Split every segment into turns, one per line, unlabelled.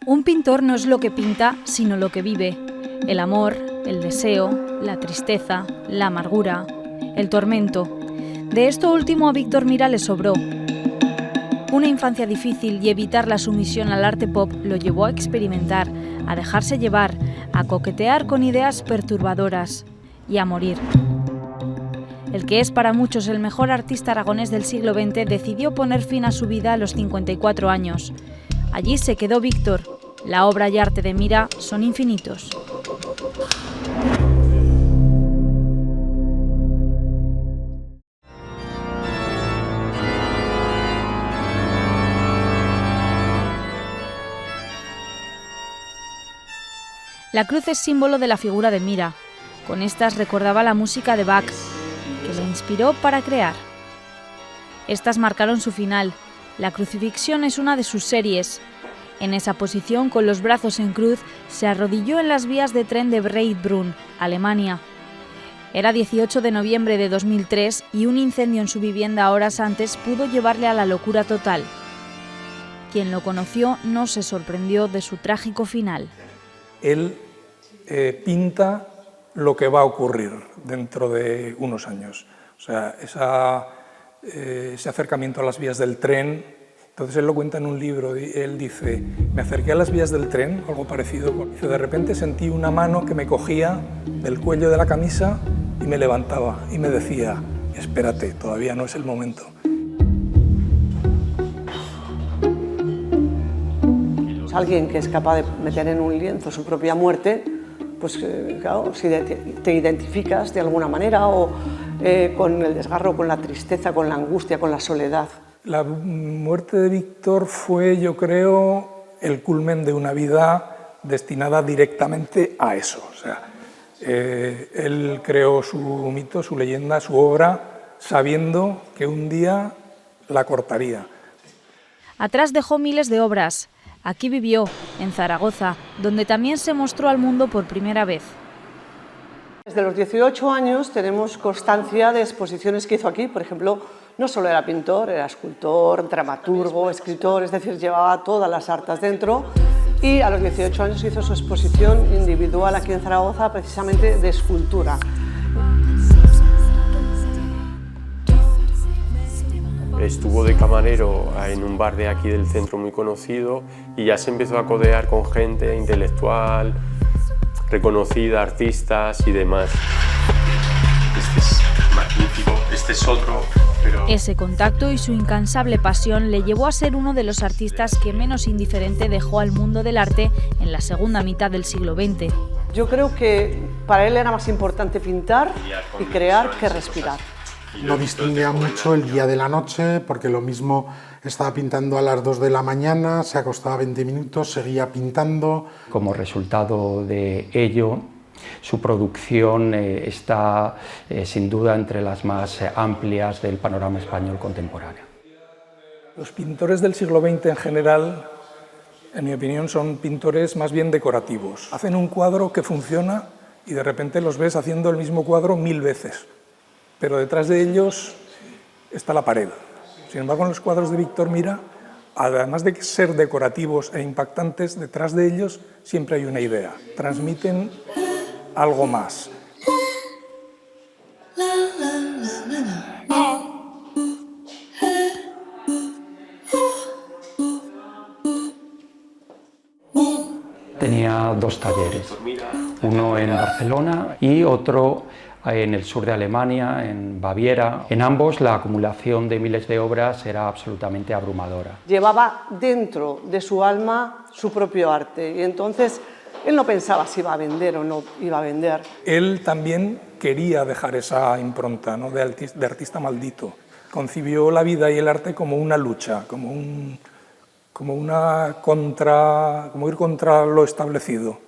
Un pintor no es lo que pinta, sino lo que vive. El amor, el deseo, la tristeza, la amargura, el tormento. De esto último a Víctor Mira le sobró. Una infancia difícil y evitar la sumisión al arte pop lo llevó a experimentar, a dejarse llevar, a coquetear con ideas perturbadoras y a morir. El que es para muchos el mejor artista aragonés del siglo XX decidió poner fin a su vida a los 54 años. Allí se quedó Víctor. La obra y arte de Mira son infinitos. La cruz es símbolo de la figura de Mira. Con estas recordaba la música de Bach, que le inspiró para crear. Estas marcaron su final. La crucifixión es una de sus series. En esa posición, con los brazos en cruz, se arrodilló en las vías de tren de Breitbrunn, Alemania. Era 18 de noviembre de 2003 y un incendio en su vivienda horas antes pudo llevarle a la locura total. Quien lo conoció no se sorprendió de su trágico final.
Él pinta lo que va a ocurrir dentro de unos años. O sea, ese acercamiento a las vías del tren. Entonces él lo cuenta en un libro, y él dice, me acerqué a las vías del tren, algo parecido, dice, de repente sentí una mano que me cogía del cuello de la camisa y me levantaba y me decía, espérate, todavía no es el momento.
Alguien que es capaz de meter en un lienzo su propia muerte, pues claro, si te identificas de alguna manera o con el desgarro, con la tristeza, con la angustia, con la soledad.
La muerte de Víctor fue, yo creo, el culmen de una vida destinada directamente a eso. O sea, él creó su mito, su leyenda, su obra, sabiendo que un día la cortaría.
Atrás dejó miles de obras. Aquí vivió, en Zaragoza, donde también se mostró al mundo por primera vez.
Desde los 18 años tenemos constancia de exposiciones que hizo aquí. Por ejemplo, no solo era pintor, era escultor, dramaturgo, escritor, es decir, llevaba todas las artes dentro. Y a los 18 años hizo su exposición individual aquí en Zaragoza, precisamente de escultura.
Estuvo de camarero en un bar de aquí del centro muy conocido y ya se empezó a codear con gente intelectual, reconocida, artistas y demás. Este es magnífico, este es otro, pero...
Ese contacto y su incansable pasión le llevó a ser uno de los artistas que menos indiferente dejó al mundo del arte en la segunda mitad del siglo XX.
Yo creo que para él era más importante pintar y crear que respirar.
No distinguía mucho el día de la noche, porque lo mismo estaba pintando a las 2 de la mañana, se acostaba 20 minutos, seguía pintando.
Como resultado de ello, su producción está sin duda entre las más amplias del panorama español contemporáneo.
Los pintores del siglo XX en general, en mi opinión, son pintores más bien decorativos. Hacen un cuadro que funciona y de repente los ves haciendo el mismo cuadro 1000 veces. Pero detrás de ellos está la pared. Sin embargo, en los cuadros de Víctor Mira, además de ser decorativos e impactantes, detrás de ellos siempre hay una idea. Transmiten algo más.
Tenía dos talleres, uno en Barcelona y otro en el sur de Alemania, en Baviera. En ambos la acumulación de miles de obras era absolutamente abrumadora.
Llevaba dentro de su alma su propio arte y entonces él no pensaba si iba a vender o no iba a vender.
Él también quería dejar esa impronta, ¿no?, de artista maldito. Concibió la vida y el arte como una lucha, como ir contra lo establecido.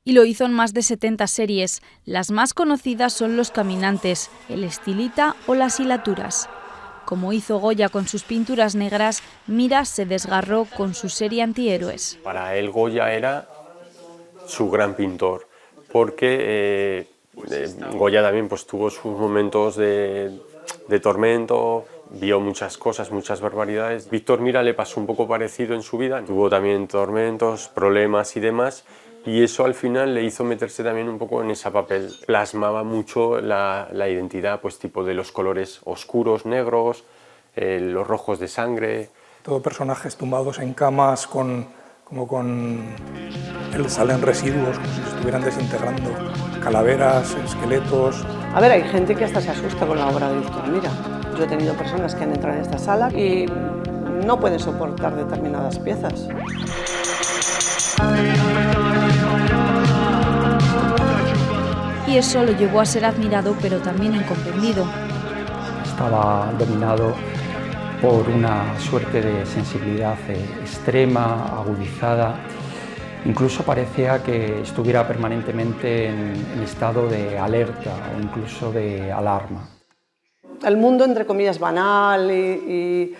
Y lo hizo en más de 70 series. Las más conocidas son Los Caminantes, El Estilita o Las Hilaturas. Como hizo Goya con sus pinturas negras, Mira se desgarró con su serie Antihéroes.
Para él Goya era su gran pintor, porque Goya también pues, tuvo sus momentos de tormento, vio muchas cosas, muchas barbaridades. Víctor Mira le pasó un poco parecido en su vida, tuvo también tormentos, problemas y demás, y eso al final le hizo meterse también un poco en ese papel. Plasmaba mucho la identidad, pues tipo de los colores oscuros, negros, los rojos de sangre.
Todo personajes tumbados en camas salen residuos, como si se estuvieran desintegrando, calaveras, esqueletos.
A ver, hay gente que hasta se asusta con la obra de Víctor Mira. Yo he tenido personas que han entrado en esta sala y no pueden soportar determinadas piezas.
Y eso lo llevó a ser admirado, pero también incomprendido.
Estaba dominado por una suerte de sensibilidad extrema, agudizada. Incluso parecía que estuviera permanentemente en estado de alerta o incluso de alarma.
El mundo, entre comillas, banal y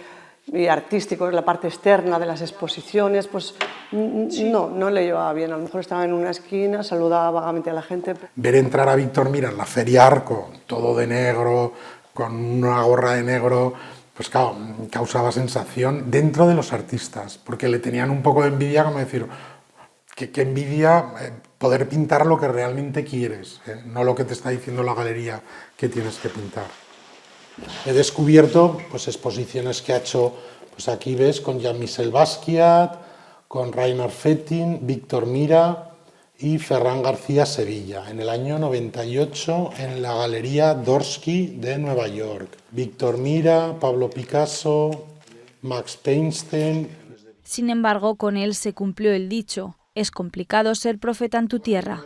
artístico, la parte externa de las exposiciones, pues no le llevaba bien. A lo mejor estaba en una esquina, saludaba vagamente a la gente.
Ver entrar a Víctor Mira en la Feria Arco, todo de negro, con una gorra de negro, pues claro, causaba sensación dentro de los artistas, porque le tenían un poco de envidia, como decir, que envidia poder pintar lo que realmente quieres, no lo que te está diciendo la galería que tienes que pintar. He descubierto pues, exposiciones que ha hecho, pues aquí ves, con Jean-Michel Basquiat, con Rainer Fetting, Víctor Mira y Ferran García Sevilla, en el año 98 en la Galería Dorsky de Nueva York. Víctor Mira, Pablo Picasso, Max Peinstein.
Sin embargo, con él se cumplió el dicho: es complicado ser profeta en tu tierra.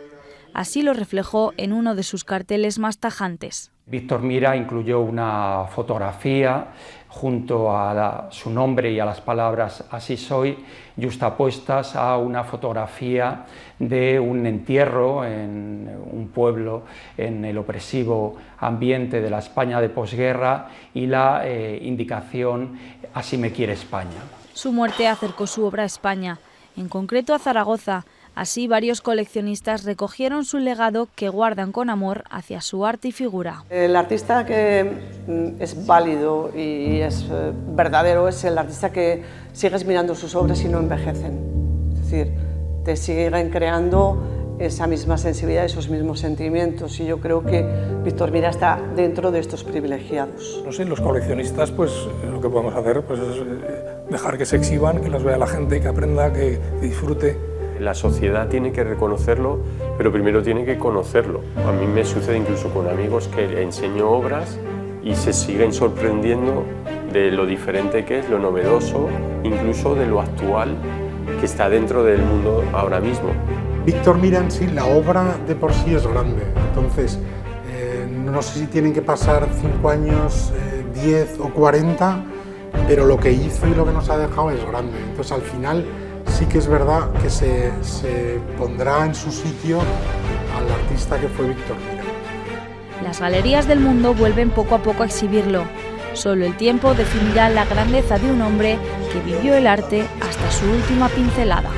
Así lo reflejó en uno de sus carteles más tajantes.
Víctor Mira incluyó una fotografía junto a su nombre y a las palabras "Así soy", yuxtapuestas a una fotografía de un entierro en un pueblo en el opresivo ambiente de la España de posguerra y la indicación "Así me quiere España".
Su muerte acercó su obra a España, en concreto a Zaragoza. Así, varios coleccionistas recogieron su legado que guardan con amor hacia su arte y figura.
El artista que es válido y es verdadero es el artista que sigues mirando sus obras y no envejecen. Es decir, te siguen creando esa misma sensibilidad, esos mismos sentimientos, y yo creo que Víctor Mira está dentro de estos privilegiados.
No sé, los coleccionistas, pues lo que podemos hacer pues, es dejar que se exhiban, que las vea la gente, que aprenda, que disfrute.
La sociedad tiene que reconocerlo, pero primero tiene que conocerlo. A mí me sucede incluso con amigos que enseño obras y se siguen sorprendiendo de lo diferente que es, lo novedoso, incluso de lo actual que está dentro del mundo ahora mismo.
Víctor Mira en sí, la obra de por sí es grande, entonces no sé si tienen que pasar 5 años, 10 o 40, pero lo que hizo y lo que nos ha dejado es grande. Entonces al final sí que es verdad que se pondrá en su sitio al artista que fue Víctor Mira.
Las galerías del mundo vuelven poco a poco a exhibirlo. Solo el tiempo definirá la grandeza de un hombre que vivió el arte hasta su última pincelada.